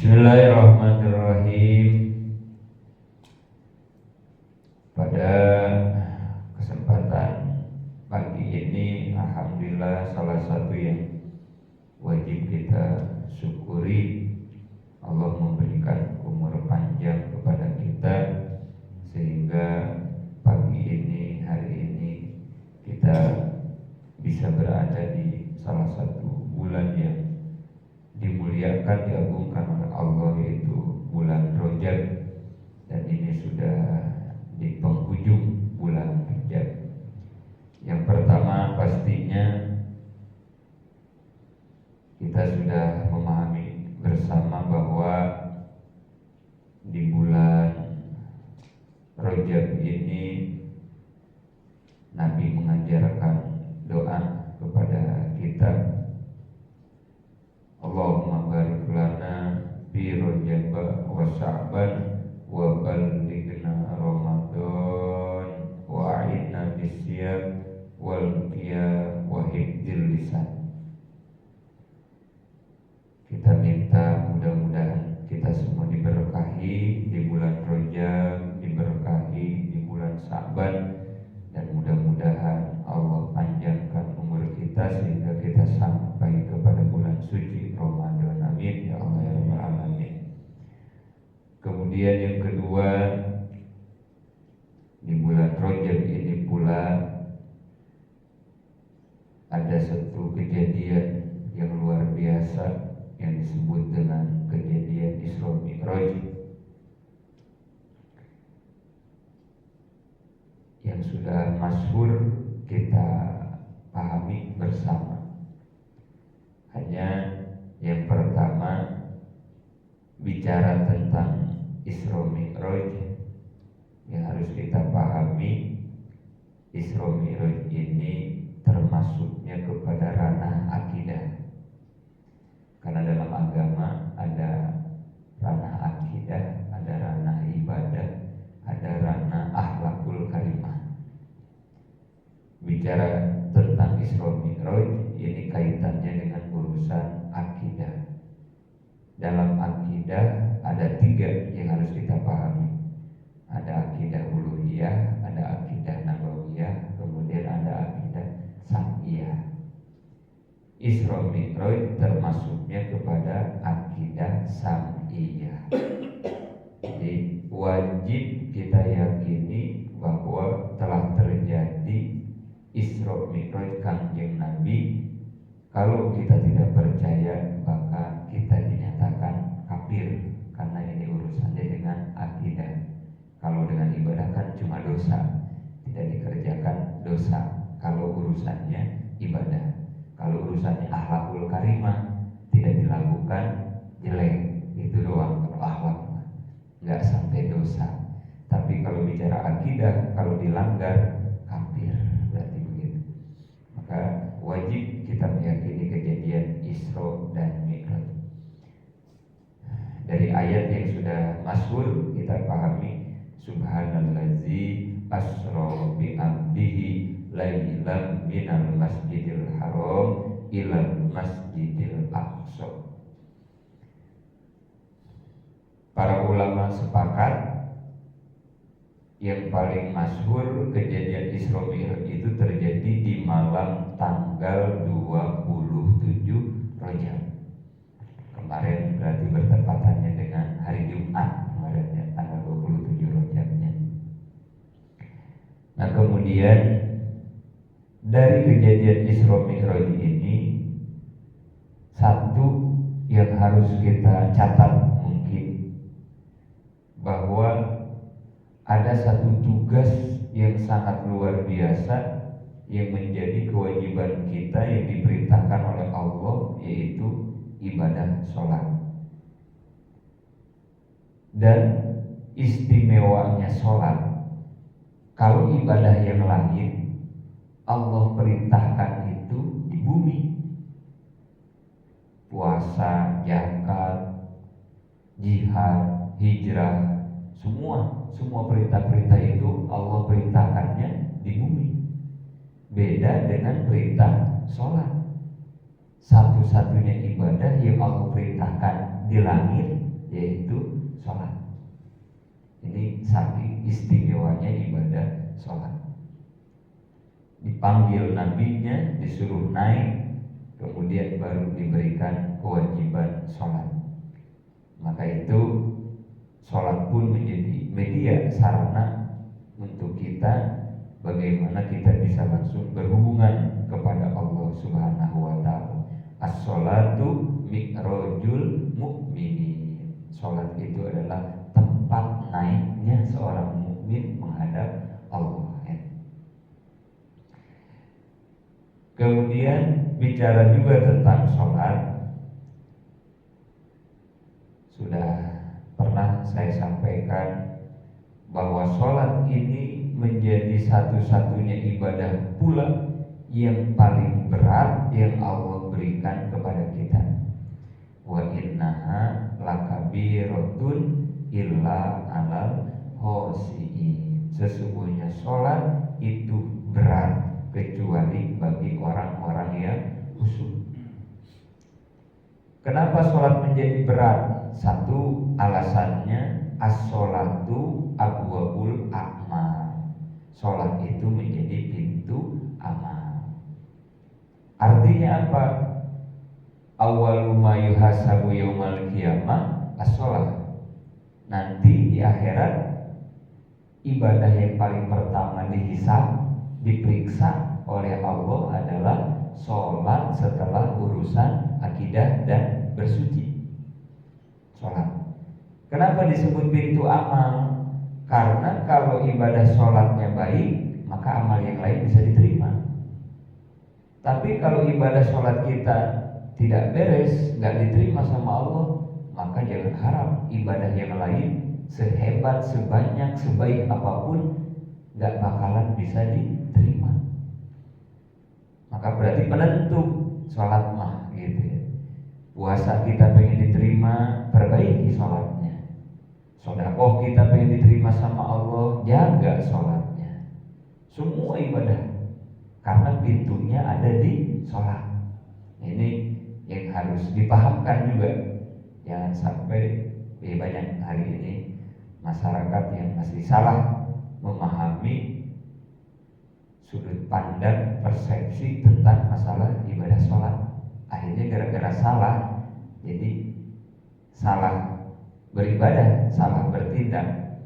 Bismillahirrahmanirrahim. Pada kesempatan pagi ini, alhamdulillah, salah satu yang wajib kita syukuri, Allah memberikan umur panjang kepada kita sehingga pagi ini, hari ini kita bisa berada di salah satu bulan yang dimuliakan, diagungkan oleh Allah, yaitu bulan Rajab, dan ini sudah di penghujung bulan Rajab. Yang pertama, pastinya kita sudah memahami bersama bahwa di bulan Rajab ini Nabi mengajarkan doa kepada kita, Allahumma barik lana fi Rajab wa Sya'ban wa ballighna Ramadan wa a'inna bisyam wal qiyam wa hifdzil lisan. Kita minta mudah-mudahan kita semua diberkahi di bulan Rajab, diberkahi di bulan Sya'ban, dan mudah-mudahan Allah panjangkan umur kita sehingga kita sampai kepada bulan suci Ramadan. Amin ya Allah ya Rabbal Alamin. Kemudian yang kedua, di bulan Rajab ini pula ada satu kejadian yang luar biasa yang disebut dengan kejadian Isra Mi'raj, yang sudah masyhur kita pahami bersama. Hanya yang pertama, bicara tentang Isra Mi'raj, yang harus kita pahami, Isra Mi'raj ini termasuknya kepada ranah akidah. Karena dalam agama ada ranah akidah, ada ranah ibadah, ada ranah akhlakul karimah. Bicara tentang Isra Mi'raj ini kaitannya dengan urusan akidah. Dalam akidah ada 3 yang harus kita pahami. Ada akidah uluhiyah, ada akidah nabawiyah, kemudian ada akidah sam'iyah. Isra Mi'raj termasuknya kepada akidah sam'iyah. Jadi wajib kita yakini bahwa telah terjadi Isra Mi'raj Kangjeng Nabi. Kalau kita tidak percaya, maka kita dinyatakan kafir, karena ini urusannya dengan akidah. Kalau dengan ibadah kan cuma dosa, tidak dikerjakan dosa kalau urusannya ibadah. Kalau urusannya akhlakul karimah tidak dilakukan jelek, itu doang kalau akhlak, nggak sampai dosa. Tapi kalau bicara akidah, kalau dilanggar kafir, berarti begitu. Maka wajib kita meyakini kejadian Isra dan Mi'raj. Dari ayat yang sudah masyhur kita pahami, Subhanallazi asra bi abdihi lailan minal masjidil haram ilal masjidil aqsa. Para ulama sepakat yang paling masyhur kejadian Isra Mi'raj itu terjadi di malam tanggal 27 Rajab. Kemarin berarti bertepatannya dengan hari Jumat kemarin ya, tanggal 27 Rajabnya. Nah, kemudian dari kejadian Isra Mi'raj ini, satu yang harus kita catat mungkin, bahwa ada satu tugas yang sangat luar biasa yang menjadi kewajiban kita yang diperintahkan oleh Allah, yaitu ibadah sholat. Dan istimewanya sholat, kalau ibadah yang lain Allah perintahkan itu di bumi, puasa, zakat, jihad, hijrah, semua perintah-perintah itu Allah perintahkannya di bumi. Beda dengan perintah sholat. Satu-satunya ibadah yang Allah perintahkan di langit yaitu sholat. Ini saking istimewanya ibadah sholat. Dipanggil nabinya, disuruh naik, kemudian baru diberikan kewajiban sholat. Maka itu sholat pun menjadi media sarana untuk kita bagaimana kita bisa langsung berhubungan kepada Allah Subhanahu wa Ta'ala. As-sholatu mi'rajul mu'minin. Sholat itu adalah tempat naiknya seorang mukmin menghadap Allah. Kemudian bicara juga tentang sholat, sudah pernah saya sampaikan bahwa sholat ini menjadi satu-satunya ibadah pula yang paling berat yang Allah berikan kepada kita. Wa innaha lakabiratun illa alal khoshiin. Sesungguhnya sholat itu berat kecuali bagi orang-orang yang khusyuk. Kenapa sholat menjadi berat? Satu, alasannya as-sholatu abwabul a'mal. Sholat itu menjadi pintu amal. Artinya apa? Awwalu ma yuhasabu yaumal qiyamah as-sholat. Nanti di akhirat ibadah yang paling pertama dihisab, diperiksa oleh Allah adalah sholat setelah urusan akidah dan bersuci. Sholat. Kenapa disebut pintu amal? Karena kalau ibadah sholatnya baik, maka amal yang lain bisa diterima. Tapi kalau ibadah sholat kita tidak beres, nggak diterima sama Allah, maka jangan harap ibadah yang lain sehebat, sebanyak, sebaik apapun nggak bakalan bisa diterima. Maka berarti penentu sholat mah gitu ya. Puasa kita pengen diterima, perbaiki sholatnya. Sedekah kita pengen diterima sama Allah, jaga sholatnya. Semua ibadah, karena pintunya ada di sholat. Ini yang harus dipahamkan juga. Jangan sampai banyak hari ini masyarakat yang masih salah memahami sudut pandang persepsi tentang masalah ibadah sholat. Akhirnya gara-gara salah, jadi salah beribadah, salah bertindak.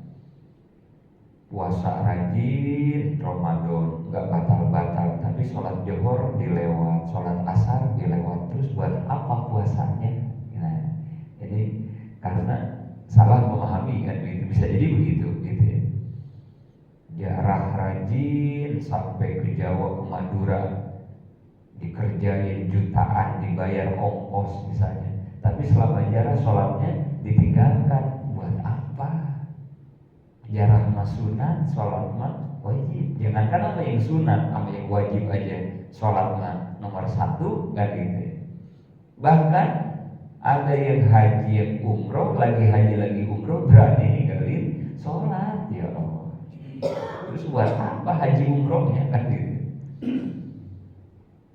Puasa rajin, Ramadan nggak batal-batal, tapi sholat johor dilewat, sholat asar dilewat, terus buat apa puasanya? Nah, ini karena salah memahami kan, begitu. Bisa jadi begitu, gitu ya. Jarah rajin sampai ke Jawa, ke Madura, dikerjain jutaan, dibayar ongkos misalnya, tapi selama jarah sholatnya ditinggalkan, buat apa? Jarah mah sunat, sholat mah wajib. Jangankan sama yang sunat, sama yang wajib aja sholat mah nomor satu, kan gitu. Bahkan ada yang haji, yang umroh, lagi haji lagi umroh, berani ninggalin sholat. Ya Allah, terus buat apa haji umrohnya, kan gitu.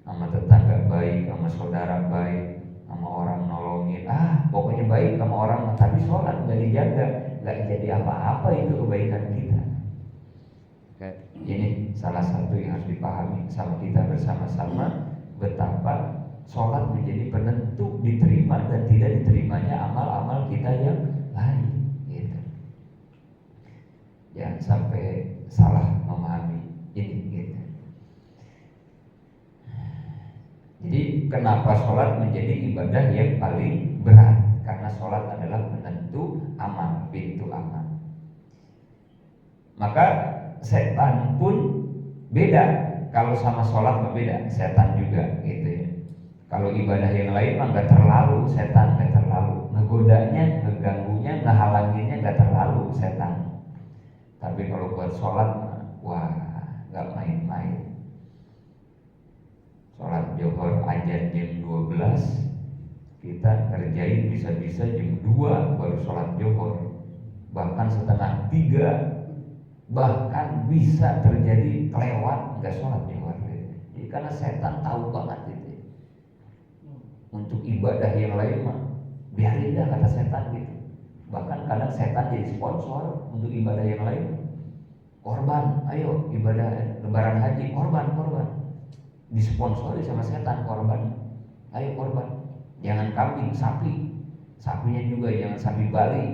Sama tetangga baik, sama saudara baik, sama orang nolongin, pokoknya baik sama orang, tapi sholat nggak dijaga, nggak jadi apa-apa itu kebaikan kita. Ini salah satu yang harus dipahami sama kita bersama-sama, betapa sholat menjadi penentu diterima dan tidak diterimanya amal-amal kita yang lain, gitu. Jangan sampai salah memahami ini, gitu. Jadi kenapa sholat menjadi ibadah yang paling berat? Karena sholat adalah penentu amal, pintu amal. Maka setan pun beda. Kalau sama sholat mah beda, setan juga, gitu ya. Kalau ibadah yang lain mah nggak terlalu, setan nggak terlalu ngegodanya, ngeganggunya, ngehalanginnya nggak terlalu setan. Tapi kalau buat sholat mah, wah, nggak main-main. Sholat johor azan jam 12, kita ngerjain bisa-bisa jam 2 baru sholat johor, bahkan setengah 3, bahkan bisa terjadi kelewat nggak sholat johor. Jadi karena setan tahu banget itu. Untuk ibadah yang lain mah biarin dah, kata setan gitu. Bahkan kadang setan jadi sponsor untuk ibadah yang lain. Korban, ayo ibadah lebaran haji, korban. Disponsori sama setan korban. Ayo korban. Jangan kambing, sapi. Sapinya juga jangan sapi Bali,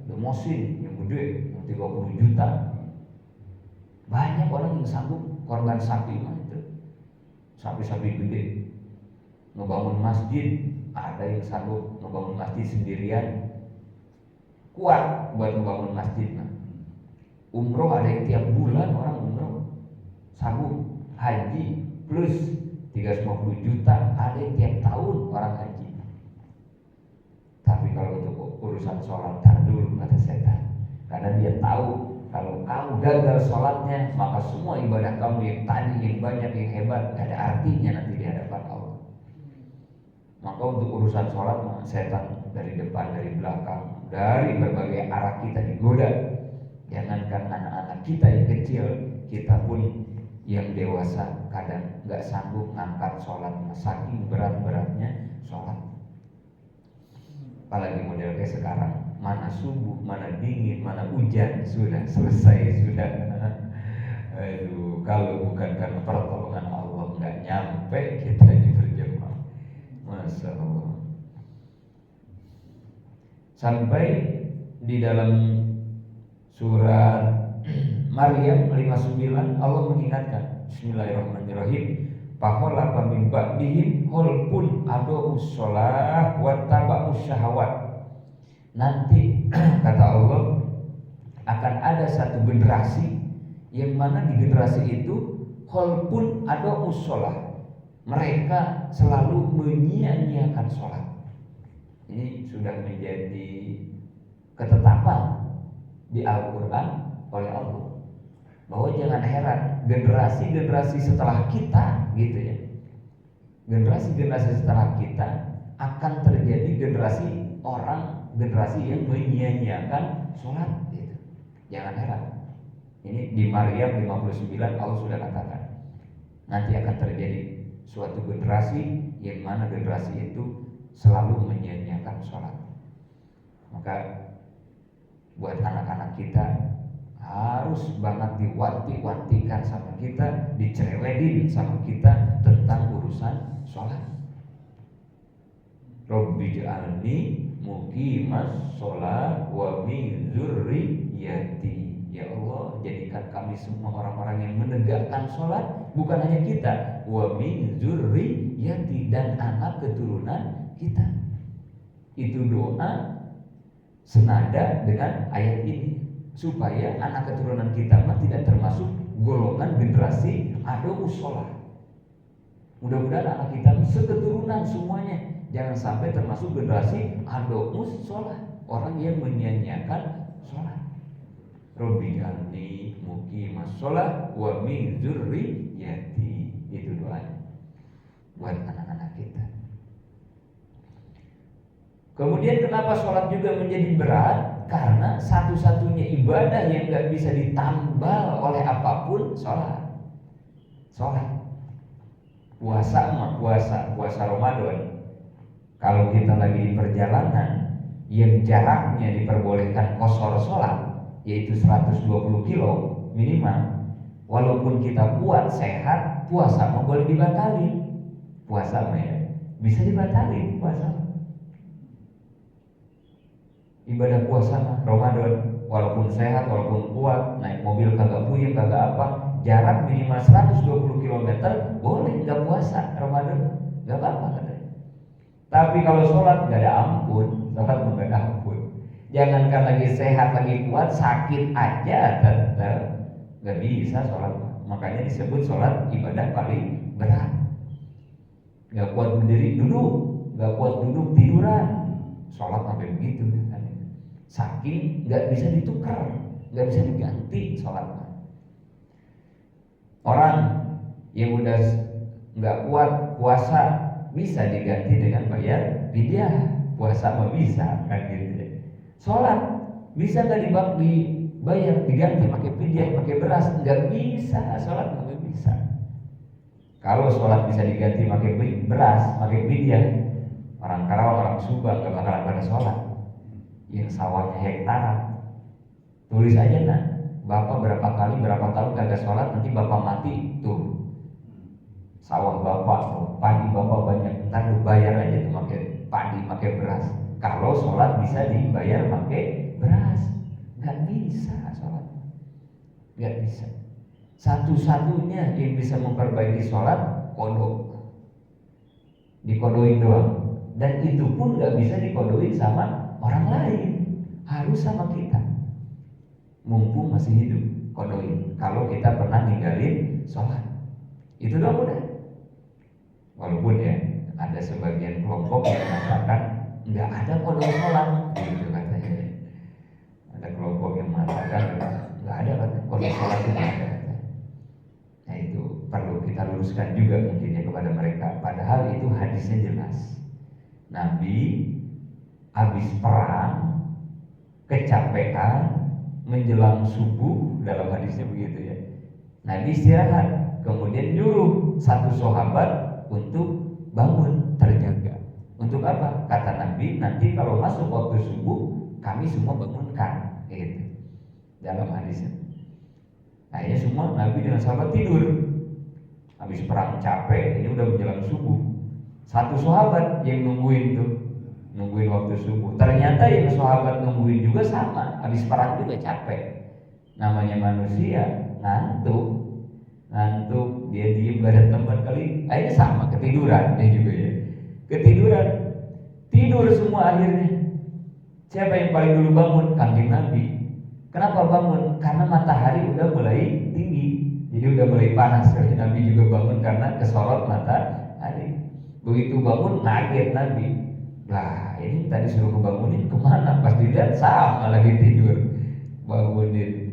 Demosin yang gede, 30 juta. Banyak orang yang sanggup korban sapi mah itu. Sapi-sapi gede. Ngebangun masjid, ada yang sanggup ngebangun masjid sendirian. Kuat buat ngebangun masjid mah. Umroh ada yang tiap bulan orang umroh. Sanggup haji plus 350 juta, ada yang tiap tahun orang haji. Tapi kalau untuk urusan sholat, tar dulu kata setan. Karena dia tahu kalau kamu gagal sholatnya, maka semua ibadah kamu yang tadi, yang banyak, yang hebat, gak ada artinya nanti di hadapan Allah. Maka untuk urusan sholat, setan dari depan, dari belakang, dari berbagai arah kita digoda. Jangankan anak-anak kita yang kecil, kita pun yang dewasa kadang gak sanggup ngangkat sholat, saking berat-beratnya sholat. Apalagi model kayak sekarang, mana subuh, mana dingin, mana hujan, sudah selesai, sudah. Aduh, kalau bukan karena pertolongan Allah nggak nyampe kita ini berjemaah. Masya Allah. Sampai di dalam surat Maryam 59 Allah mengingatkan, Bismillahirrahmanirrahim. Fakhalafa min ba'dihim khalfun adaa'us shalah wa taba'us syahawat. Nanti kata Allah akan ada satu generasi yang mana di generasi itu khalfun adaa'us shalah. Mereka selalu menyia-nyiakan sholat. Ini sudah menjadi ketetapan di Al-Quran oleh Allah, bahwa jangan heran generasi-generasi setelah kita gitu ya, generasi-generasi setelah kita akan terjadi generasi yang menyia-nyiakan sholat gitu. Jangan heran. Ini di Maryam 59 Allah sudah katakan nanti akan terjadi suatu generasi yang mana generasi itu selalu menyia-nyiakan sholat. Maka buat anak-anak kita harus banget diwanti-wantikan sama kita, dicerewedin sama kita tentang urusan sholat. Rabbi ja'alni muqimas sholat wa min dzurriyyati. Ya Allah, jadikan kami semua orang-orang yang menegakkan sholat, bukan hanya kita, wa min dzurriyyati, dan anak keturunan kita. Itu doa senada dengan ayat ini, supaya anak keturunan kita tidak termasuk golongan generasi adaa'us shalah. Mudah-mudahan anak kita seketurunan semuanya jangan sampai termasuk generasi adaa'us shalah, orang yang menyia-nyiakan sholat. Rabbi ja'alni muqimas shalah wa min dzurriyyati. Itu doanya buat anak-anak kita. Kemudian kenapa sholat juga menjadi berat? Karena satu-satunya ibadah yang gak bisa ditambal oleh apapun sholat. Puasa puasa Ramadan. Kalau kita lagi di perjalanan yang jaraknya diperbolehkan qashar sholat, yaitu 120 kilo minimal, walaupun kita kuat sehat, puasa mau boleh dibatalin. Puasa ya bisa dibatalin puasa. Ibadah puasa Ramadan, walaupun sehat, walaupun kuat, naik mobil kagak puyeng, kagak apa, jarak minimal 120 km boleh nggak puasa Ramadan, nggak apa-apa katanya. Tapi kalau sholat nggak ada ampun, sholat nggak ada ampun. Jangankan lagi sehat, lagi kuat, sakit aja tetap nggak bisa sholat. Makanya disebut sholat ibadah paling berat. Nggak kuat berdiri duduk, nggak kuat duduk tiduran, sholat sampai begitu kan. Saking nggak bisa ditukar, nggak bisa diganti sholatnya. Orang yang udah nggak kuat puasa bisa diganti dengan bayar fidyah. Puasa mah bisa kan gitu. Sholat bisa nggak dibayar diganti pakai fidyah, pakai beras? Nggak bisa, sholat nggak bisa. Kalau sholat bisa diganti pakai beras, pakai fidyah, orang Karawang, orang Subang nggak bakalan pada sholat. yang sawahnya hektaran. Tulis aja nak, bapak berapa kali berapa tahun kagak sholat, nanti bapak mati tuh. Sawah bapak, padi bapak banyak, ntar lu bayar aja tuh pakai padi, pakai beras. Kalau sholat bisa dibayar pakai beras, nggak bisa sholat, nggak bisa. Satu-satunya yang bisa memperbaiki sholat kodok, dikodoin doang, dan itu pun nggak bisa dikodoin sama orang lain, harus sama kita. Mumpung masih hidup, kodoin. Kalau kita pernah ninggalin sholat, itu doang udah. Walaupun ya ada sebagian kelompok yang mengatakan nggak ada kodok sholat, gitu katanya. Ada kelompok yang mengatakan nggak ada kodok sholat itu ada. Nah itu perlu kita luruskan juga mungkin ya kepada mereka. Padahal itu hadisnya jelas. Nabi habis perang kecapean menjelang subuh, dalam hadisnya begitu ya. Nabi istirahat, kemudian nyuruh satu sahabat untuk bangun terjaga. Untuk apa? Kata Nabi, nanti kalau masuk waktu subuh kami semua bangunkan, gitu. Dalam hadisnya. Akhirnya semua Nabi dengan sahabat tidur. Habis perang capek, ini udah menjelang subuh. Satu sahabat yang nungguin tuh, nungguin waktu subuh. Ternyata yang sahabat nungguin juga sama, habis perang juga capek. Namanya manusia, ngantuk, dia diem gak ada tempat kali, akhirnya sama ketiduran dia juga ya. Ketiduran, tidur semua akhirnya. Siapa yang paling dulu bangun? Kanjeng Nabi. Kenapa bangun? Karena matahari udah mulai tinggi, jadi udah mulai panas. Nabi juga bangun karena kesorot matahari. Begitu bangun ngaget Nabi. Lah ini tadi suruh ngebangunin kemana? Pas dilihat sama lagi tidur. Bangunin.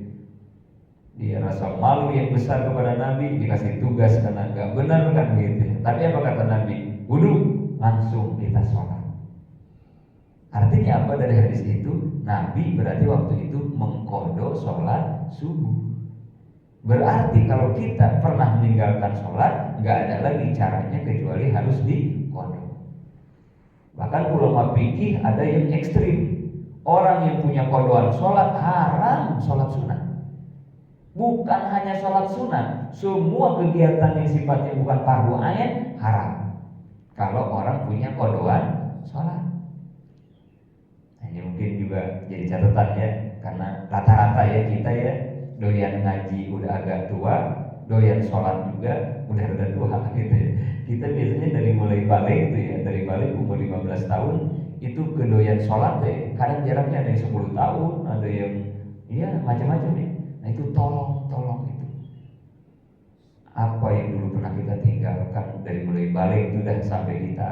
Dia rasa malu yang besar kepada Nabi, dikasih tugas karena nggak benar kan gitu. Tapi apa kata Nabi? Wudu, langsung kita sholat. Artinya apa dari hadis itu? Nabi berarti waktu itu mengkodok sholat subuh. Berarti kalau kita pernah meninggalkan sholat, nggak ada lagi caranya kecuali harus dikodok. Bahkan ulama fikih ada yang ekstrim. Orang yang punya kodokan sholat haram sholat sunat. Bukan hanya sholat sunat, semua kegiatan yang sifatnya bukan fardu ain haram. Kalau orang punya kodokan sholat. Ini mungkin juga jadi catatan ya, karena rata-rata ya kita ya doyan ngaji udah agak tua, doyan sholat juga udah tua gitu ya. Kita biasanya dari mulai balik itu ya, dari balik umur 15 tahun itu kedoyan sholat ya. Kadang jaraknya ada yang 10 tahun, ada yang ya macam-macam ya. Nah itu tolong itu. Apa yang dulu pernah kita tinggalkan dari mulai balik itu udah sampai kita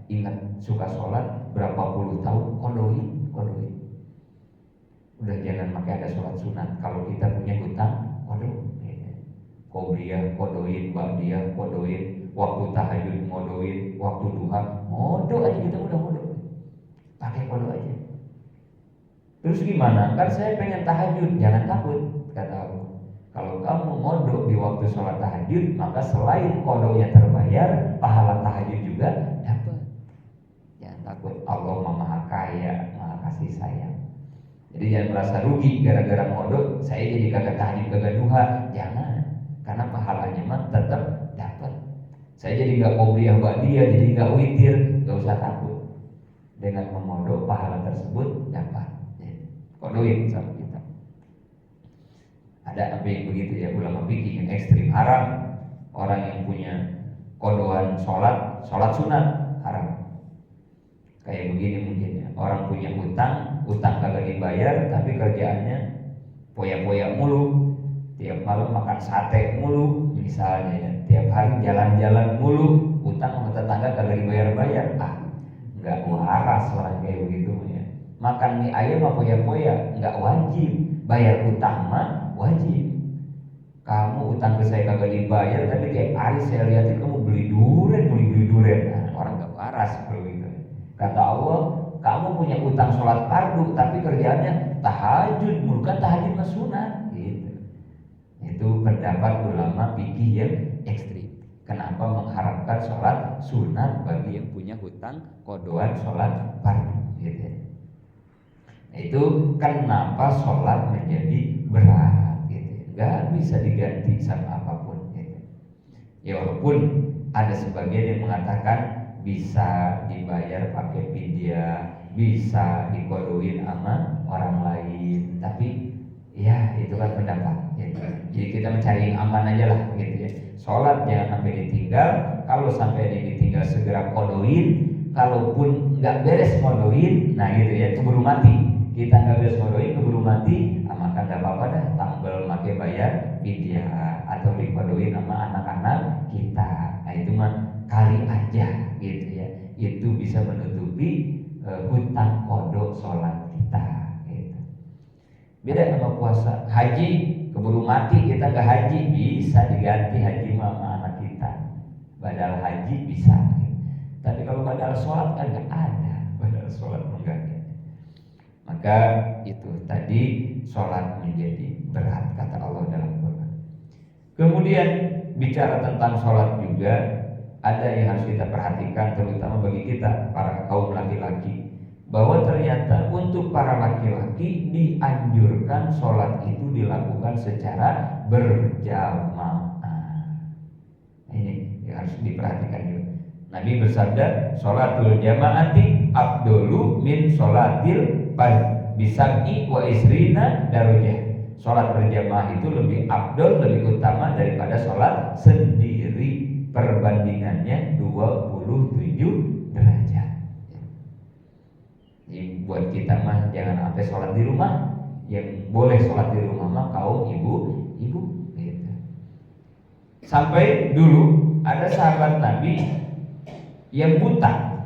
ingat suka sholat berapa puluh tahun, kodoin. Udah jangan pakai ada sholat sunat. Kalau kita punya hutang, kodo. Qobliyah kodoin, ba'diyah kodoin, waktu tahajud ngodoin, waktu duha ngodo aja, kita udah ngodo. Pakai kodo aja. Terus gimana? Kan saya pengen tahajud, jangan takut, kata Allah. Kalau kamu ngodo di waktu sholat tahajud, maka selain kodonya terbayar, pahala tahajud juga dapat. Jangan takut, Allah Maha Kaya, Maha Kasih Sayang. Jadi jangan merasa rugi gara-gara ngodo, saya jadi kagak tahajud, kagak duha. Jangan, karena pahalanya mah tetap dapat. Saya jadi nggak qobliyah ba'diyah, jadi nggak witir, nggak usah takut. Dengan mengodo pahala tersebut dapat. Kodoin sama kita. Ada apa yang begitu ya, ulama fikih yang ekstrim haram. Orang yang punya kodoan sholat sunat haram. Kayak begini mungkin ya, orang punya utang kagak dibayar, tapi kerjaannya poya-poya mulu, tiap malam makan sate mulu misalnya ya, tiap hari jalan-jalan mulu, utang sama tetangga kagak dibayar-bayar. Nggak waras orang kayak begitu ya. Makan mie ayam apa poya-poya nggak wajib, bayar utang mah wajib. Kamu utang ke saya kagak dibayar, tapi tiap hari saya lihatin kamu beli durian. Nah, orang nggak waras begitu. Kata Allah, kamu punya utang sholat fardu, tapi kerjaannya tahajud, bukan tahajud mas sunat. Gitu. Itu pendapat ulama fikih yang ekstrim. Kenapa mengharapkan sholat sunat bagi yang punya hutang kodoan sholat fardu? Gitu. Itu kenapa sholat menjadi berat gitu. Gak bisa diganti sama apapun gitu. Ya walaupun ada sebagian yang mengatakan bisa dibayar pakai fidyah, bisa dikodoin sama orang lain, tapi ya itu kan pendapat gitu. Jadi kita mencari yang aman aja lah gitu ya. Sholat jangan sampai ditinggal. Kalau sampai ditinggal segera kodoin. Kalaupun nggak beres kodoin, nah gitu ya, keburu mati. Kita nggak beres kodoin, keburu mati, maka nggak apa-apa dah, tampil pakai bayar fidyah atau dikodoin sama anak-anak kita. Nah itu mah kali aja gitu ya. Itu bisa menutupi hutang kodok sholat kita gitu. Beda sama puasa. Haji keburu mati kita nggak haji, bisa diganti haji sama anak kita. Badal haji bisa gitu. Tapi kalau badal sholat kan nggak ada. Badal sholat enggak ada. Maka itu tadi sholat menjadi berat kata Allah dalam Quran. Kemudian bicara tentang sholat juga ada yang harus kita perhatikan, terutama bagi kita para kaum laki-laki, bahwa ternyata untuk para laki-laki dianjurkan sholat itu dilakukan secara berjamaah. Ini yang harus diperhatikan juga. Nabi bersabda, sholatul jamaati afdolu min sholatil fard bisab'i wa isrina darajah. Sholat berjamaah itu lebih afdol, lebih utama daripada sholat sendiri. Perbandingannya 27 derajat. Jadi buat kita mah jangan sampai sholat di rumah. Yang boleh sholat di rumah mah kaum ibu-ibu gitu. Sampai dulu ada sahabat Nabi yang buta,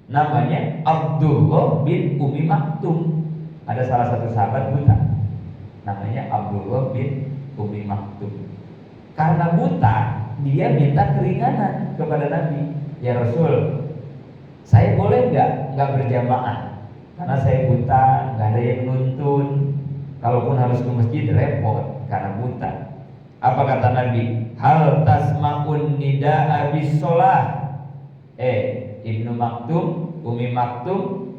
namanya Abdullah bin Umi Maktum. Ada salah satu sahabat buta, namanya Abdullah bin Umi Maktum. Karena buta, dia minta keringanan kepada Nabi. Ya Rasul, saya boleh nggak berjamaah? Karena saya buta, nggak ada yang nuntun. Kalaupun harus ke masjid repot karena buta. Apa kata Nabi? Hal tasma'un nida'a bis sholah. Ibnu Maktum, Umi Maktum,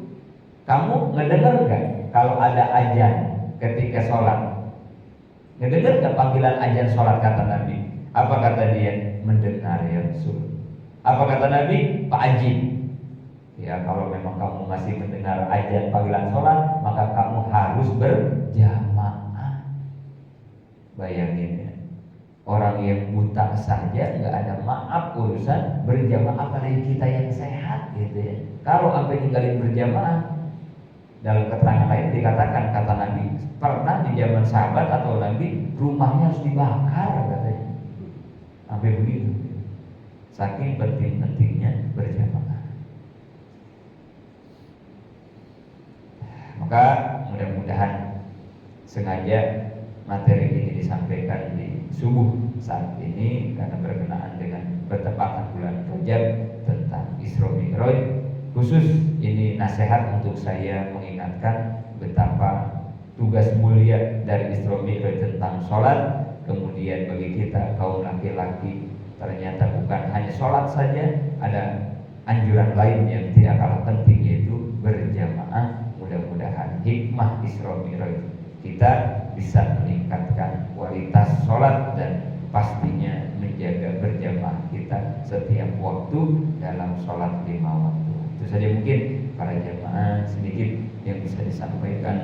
kamu ngedengar gak kalau ada azan ketika sholat? Ngedengar gak panggilan azan sholat kata Nabi? Apa kata dia? Mendengar ya Rasul. Apa kata Nabi? Pak Ajib. Ya kalau memang kamu masih mendengar azan panggilan sholat, maka kamu harus berjamaah. Bayangin ya. Orang yang buta saja nggak ada maaf urusan berjamaah, apalagi kita yang sehat gitu ya. Kalau sampai ninggalin berjamaah, dalam keterangan lain dikatakan kata Nabi, pernah di zaman sahabat atau Nabi rumahnya harus dibakar katanya. Sampai begitu. Saking penting-pentingnya berjamaah. Maka mudah-mudahan sengaja materi ini disampaikan di subuh saat ini karena berkenaan dengan bertepatan bulan Rajab tentang Isra Mi'raj. Khusus ini nasihat untuk saya mengingatkan betapa tugas mulia dari Isra Mi'raj tentang sholat. Kemudian bagi kita kaum laki-laki ternyata bukan hanya sholat saja, ada anjuran lain yang tidak kalah penting, yaitu berjamaah. Mudah-mudahan hikmah Isra Mi'raj kita bisa meningkatkan kualitas sholat dan pastinya menjaga berjamaah kita setiap waktu dalam sholat 5 waktu. Itu saja mungkin para jamaah sedikit yang bisa disampaikan.